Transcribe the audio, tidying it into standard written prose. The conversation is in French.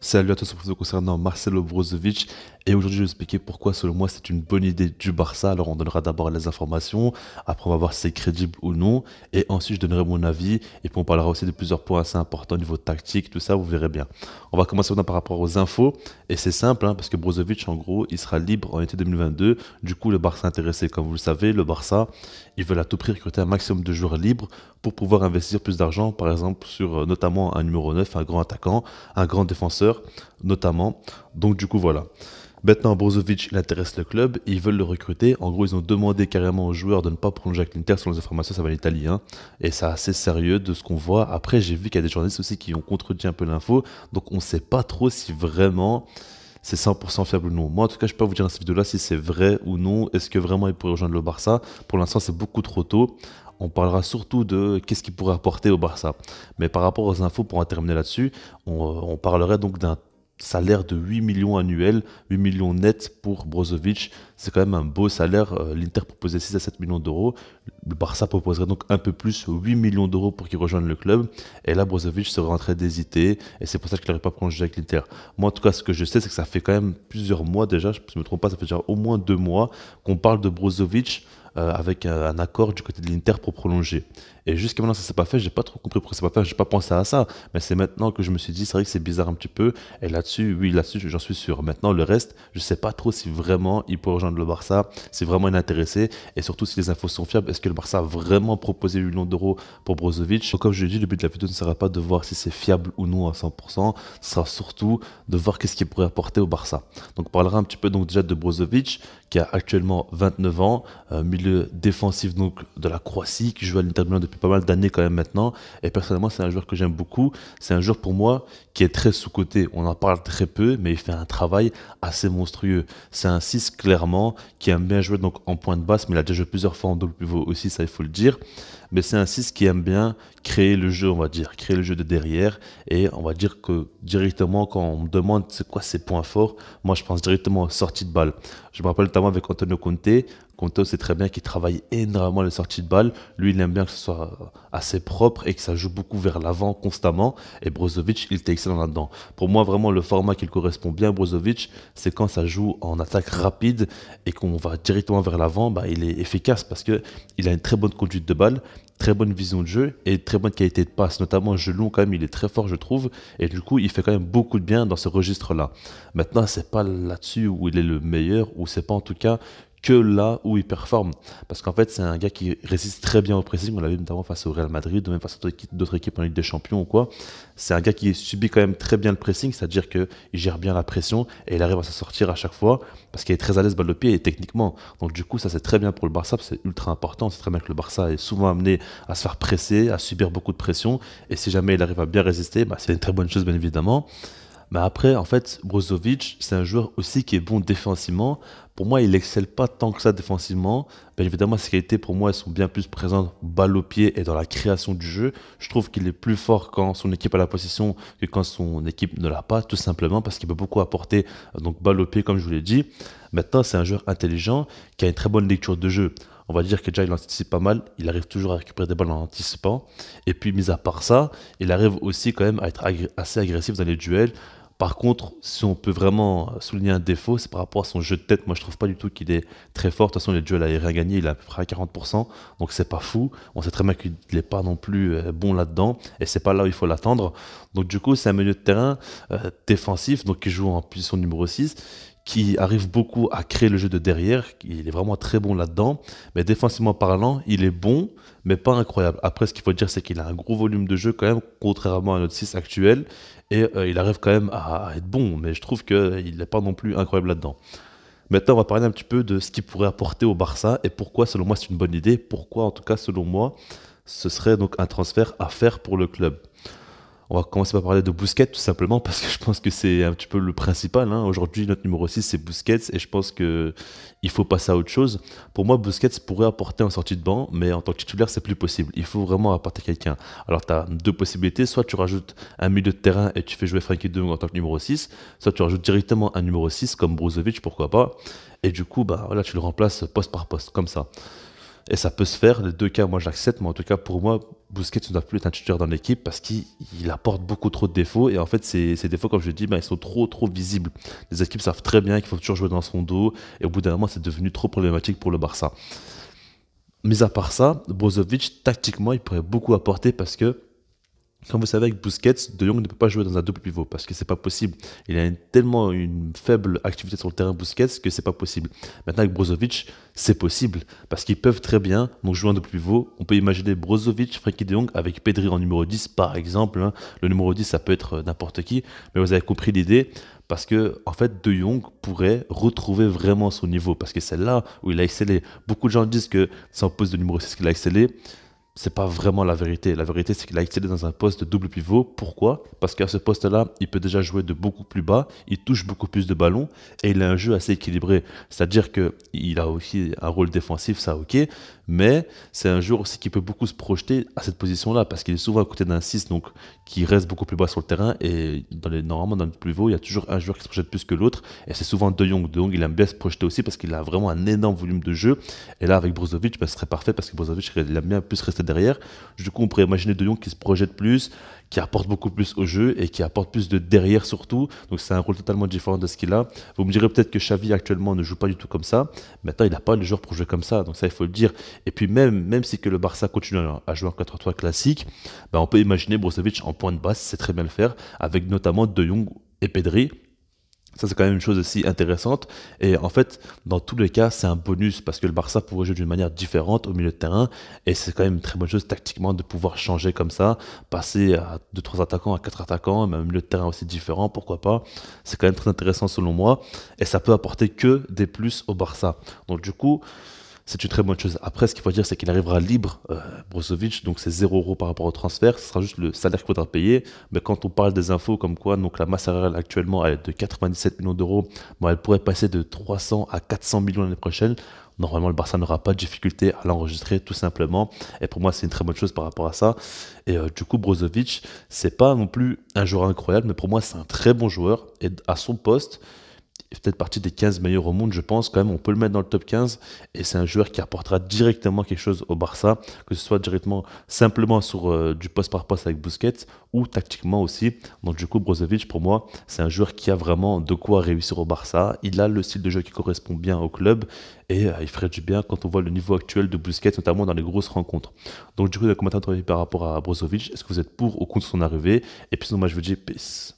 Salut à tous, on se retrouve concernant Marcelo Brozovic et aujourd'hui je vais expliquer pourquoi selon moi c'est une bonne idée du Barça. Alors on donnera d'abord les informations, après on va voir si c'est crédible ou non et ensuite je donnerai mon avis et puis on parlera aussi de plusieurs points assez importants au niveau tactique, tout ça vous verrez bien. On va commencer maintenant par rapport aux infos et c'est simple parce que Brozovic en gros il sera libre en été 2022. Du coup le Barça est intéressé, comme vous le savez, le Barça ils veulent à tout prix recruter un maximum de joueurs libres pour pouvoir investir plus d'argent par exemple sur notamment un numéro 9, un grand attaquant, un grand défenseur notamment. Donc du coup voilà. Maintenant Brozovic il intéresse le club, ils veulent le recruter. En gros ils ont demandé carrément aux joueurs de ne pas prolonger avec l'Inter, selon les informations ça va en Italie. Et c'est assez sérieux de ce qu'on voit. Après j'ai vu qu'il y a des journalistes aussi qui ont contredit un peu l'info, donc on ne sait pas trop si vraiment c'est 100% fiable ou non. Moi en tout cas je peux pas vous dire dans cette vidéo là si c'est vrai ou non, est-ce que vraiment il pourrait rejoindre le Barça. Pour l'instant c'est beaucoup trop tôt. On parlera surtout de qu'est-ce qu'il pourrait apporter au Barça. Mais par rapport aux infos, pour en terminer là-dessus, on parlerait donc d'un salaire de 8 millions annuels, 8 millions nets pour Brozovic. C'est quand même un beau salaire. L'Inter proposait 6 à 7 millions d'euros. Le Barça proposerait donc un peu plus, 8 millions d'euros pour qu'il rejoigne le club. Et là, Brozovic serait en train d'hésiter. Et c'est pour ça qu'il n'aurait pas prolongé avec l'Inter. Moi, en tout cas, ce que je sais, c'est que ça fait quand même plusieurs mois déjà, je ne me trompe pas, ça fait déjà au moins 2 mois qu'on parle de Brozovic avec un accord du côté de l'Inter pour prolonger. Et jusqu'à maintenant, ça s'est pas fait. J'ai pas trop compris pourquoi c'est pas fait. J'ai pas pensé à ça. Mais c'est maintenant que je me suis dit, c'est vrai que c'est bizarre un petit peu. Et là-dessus, oui, là-dessus, j'en suis sûr. Maintenant, le reste, je sais pas trop si vraiment il peut rejoindre le Barça, si vraiment il est intéressé. Et surtout, si les infos sont fiables, est-ce que le Barça a vraiment proposé 8 millions d'euros pour Brozovic? Donc, comme je l'ai dit, le but de la vidéo ne sera pas de voir si c'est fiable ou non à 100%. Ce sera surtout de voir qu'est-ce qu'il pourrait apporter au Barça. Donc, on parlera un petit peu donc déjà de Brozovic, qui a actuellement 29 ans, milieu défensif donc de la Croatie, qui joue à l'Inter Milan depuis pas mal d'années quand même maintenant. Et personnellement, c'est un joueur que j'aime beaucoup. C'est un joueur pour moi qui est très sous-coté. On en parle très peu, mais il fait un travail assez monstrueux. C'est un 6 clairement qui aime bien jouer donc en point de basse, mais il a déjà joué plusieurs fois en double pivot aussi, ça il faut le dire. Mais c'est un 6 qui aime bien créer le jeu, on va dire, créer le jeu de derrière. Et on va dire que directement, quand on me demande c'est quoi ses points forts, moi je pense directement aux sorties de balle. Je me rappelle notamment avec Antonio Conte. Conte, c'est très bien qu'il travaille énormément les sorties de balle. Lui, il aime bien que ce soit assez propre et que ça joue beaucoup vers l'avant constamment. Et Brozovic, il était excellent là-dedans. Pour moi, vraiment, le format qui correspond bien à Brozovic, c'est quand ça joue en attaque rapide et qu'on va directement vers l'avant, bah, il est efficace parce que il a une très bonne conduite de balle, très bonne vision de jeu et très bonne qualité de passe. Notamment, jeu long, quand même, il est très fort, je trouve. Et du coup, il fait quand même beaucoup de bien dans ce registre-là. Maintenant, c'est pas là-dessus où il est le meilleur, ou c'est pas en tout cas que là où il performe. Parce qu'en fait, c'est un gars qui résiste très bien au pressing. On l'a vu notamment face au Real Madrid, ou même face à d'autres équipes en Ligue des Champions ou quoi. C'est un gars qui subit quand même très bien le pressing, c'est-à-dire qu'il gère bien la pression et il arrive à s'en sortir à chaque fois parce qu'il est très à l'aise balle de pied et techniquement. Donc du coup, ça c'est très bien pour le Barça, c'est ultra important. C'est très bien que le Barça est souvent amené à se faire presser, à subir beaucoup de pression. Et si jamais il arrive à bien résister, bah, c'est une très bonne chose bien évidemment. Mais après, en fait, Brozovic, c'est un joueur aussi qui est bon défensivement. Pour moi, il excelle pas tant que ça défensivement. Bien évidemment, ses qualités, pour moi, elles sont bien plus présentes balle au pied et dans la création du jeu. Je trouve qu'il est plus fort quand son équipe a la possession que quand son équipe ne l'a pas, tout simplement parce qu'il peut beaucoup apporter, donc balle au pied, comme je vous l'ai dit. Maintenant, c'est un joueur intelligent qui a une très bonne lecture de jeu. On va dire que déjà il anticipe pas mal, il arrive toujours à récupérer des balles en anticipant. Et puis, mis à part ça, il arrive aussi quand même à être assez agressif dans les duels. Par contre, si on peut vraiment souligner un défaut, c'est par rapport à son jeu de tête. Moi, je trouve pas du tout qu'il est très fort. De toute façon, les duels aériens gagnés, il est à peu près à 40%. Donc, c'est pas fou. On sait très bien qu'il n'est pas non plus bon là-dedans. Et c'est pas là où il faut l'attendre. Donc, du coup, c'est un milieu de terrain défensif, donc qui joue en position numéro 6, qui arrive beaucoup à créer le jeu de derrière. Il est vraiment très bon là-dedans. Mais défensivement parlant, il est bon, mais pas incroyable. Après, ce qu'il faut dire, c'est qu'il a un gros volume de jeu quand même, contrairement à notre 6 actuel. Et il arrive quand même à être bon, mais je trouve qu'il n'est pas non plus incroyable là-dedans. Maintenant, on va parler un petit peu de ce qu'il pourrait apporter au Barça et pourquoi, selon moi, c'est une bonne idée. Pourquoi, en tout cas, selon moi, ce serait donc un transfert à faire pour le club. On va commencer par parler de Busquets tout simplement parce que je pense que c'est un petit peu le principal. Aujourd'hui, notre numéro 6 c'est Busquets et je pense qu'il faut passer à autre chose. Pour moi, Busquets pourrait apporter en sortie de banc, mais en tant que titulaire, c'est plus possible. Il faut vraiment apporter quelqu'un. Alors, tu as deux possibilités. Soit tu rajoutes un milieu de terrain et tu fais jouer Frankie de Jong en tant que numéro 6, soit tu rajoutes directement un numéro 6 comme Brozovic, pourquoi pas. Et du coup, bah, voilà, tu le remplaces poste par poste, comme ça. Et ça peut se faire, les deux cas, moi j'accepte, mais en tout cas pour moi, Busquets ne doit plus être un titulaire dans l'équipe parce qu'il apporte beaucoup trop de défauts. Et en fait, ces défauts, comme je le dis, ben, ils sont trop visibles. Les équipes savent très bien qu'il faut toujours jouer dans son dos. Et au bout d'un moment, c'est devenu trop problématique pour le Barça. Mis à part ça, Brozovic, tactiquement, il pourrait beaucoup apporter parce que comme vous savez, avec Busquets, De Jong ne peut pas jouer dans un double pivot parce que c'est pas possible. Il a tellement une faible activité sur le terrain Busquets que c'est pas possible. Maintenant, avec Brozovic, c'est possible parce qu'ils peuvent très bien donc jouer en double pivot. On peut imaginer Brozovic, Frenkie De Jong avec Pedri en numéro 10 par exemple, hein. Le numéro 10, ça peut être n'importe qui, mais vous avez compris l'idée. Parce que, en fait, De Jong pourrait retrouver vraiment son niveau. Parce que c'est là où il a excellé. Beaucoup de gens disent que c'est en poste de numéro 6 qu'il a excellé. C'est pas vraiment la vérité. La vérité, c'est qu'il a excellé dans un poste de double pivot. Pourquoi? Parce qu'à ce poste-là, il peut déjà jouer de beaucoup plus bas, il touche beaucoup plus de ballons et il a un jeu assez équilibré. C'est-à-dire qu'il a aussi un rôle défensif, ça ok, mais c'est un joueur aussi qui peut beaucoup se projeter à cette position-là parce qu'il est souvent à côté d'un 6 donc qui reste beaucoup plus bas sur le terrain et normalement dans le pivot, il y a toujours un joueur qui se projette plus que l'autre et c'est souvent De Jong. De Jong, il aime bien se projeter aussi parce qu'il a vraiment un énorme volume de jeu et là avec Brozovic, ben, ce serait parfait parce que Brozovic, il aime bien plus rester derrière. Du coup, on pourrait imaginer De Jong qui se projette plus, qui apporte beaucoup plus au jeu et qui apporte plus de derrière surtout. Donc c'est un rôle totalement différent de ce qu'il a. Vous me direz peut-être que Xavi actuellement ne joue pas du tout comme ça. Maintenant, il n'a pas le joueur pour jouer comme ça. Donc ça, il faut le dire. Et puis même si que le Barça continue à jouer en 4-3 classique, ben, on peut imaginer Brozovic en point de basse, c'est très bien le faire, avec notamment De Jong et Pedri. Ça, c'est quand même une chose aussi intéressante. Et en fait, dans tous les cas, c'est un bonus parce que le Barça pourrait jouer d'une manière différente au milieu de terrain. Et c'est quand même une très bonne chose tactiquement de pouvoir changer comme ça, passer à 2 3 attaquants, à 4 attaquants, même un milieu de terrain aussi différent, pourquoi pas. C'est quand même très intéressant selon moi. Et ça peut apporter que des plus au Barça. Donc du coup, c'est une très bonne chose. Après, ce qu'il faut dire, c'est qu'il arrivera libre, Brozovic, donc c'est 0 € par rapport au transfert, ce sera juste le salaire qu'il faudra payer. Mais quand on parle des infos comme quoi donc la masse salariale actuellement elle est de 97 millions d'euros, bon, elle pourrait passer de 300 à 400 millions l'année prochaine. Normalement, le Barça n'aura pas de difficulté à l'enregistrer tout simplement. Et pour moi, c'est une très bonne chose par rapport à ça. Et du coup, Brozovic, c'est pas non plus un joueur incroyable, mais pour moi, c'est un très bon joueur. Et à son poste, il fait peut-être partie des 15 meilleurs au monde, je pense. Quand même, on peut le mettre dans le top 15. Et c'est un joueur qui apportera directement quelque chose au Barça, que ce soit directement, simplement sur du poste par poste avec Busquets ou tactiquement aussi. Donc, du coup, Brozovic, pour moi, c'est un joueur qui a vraiment de quoi réussir au Barça. Il a le style de jeu qui correspond bien au club et il ferait du bien quand on voit le niveau actuel de Busquets, notamment dans les grosses rencontres. Donc, du coup, les commentaires par rapport à Brozovic, est-ce que vous êtes pour ou contre son arrivée? Et puis, sinon, moi, je vous dis peace.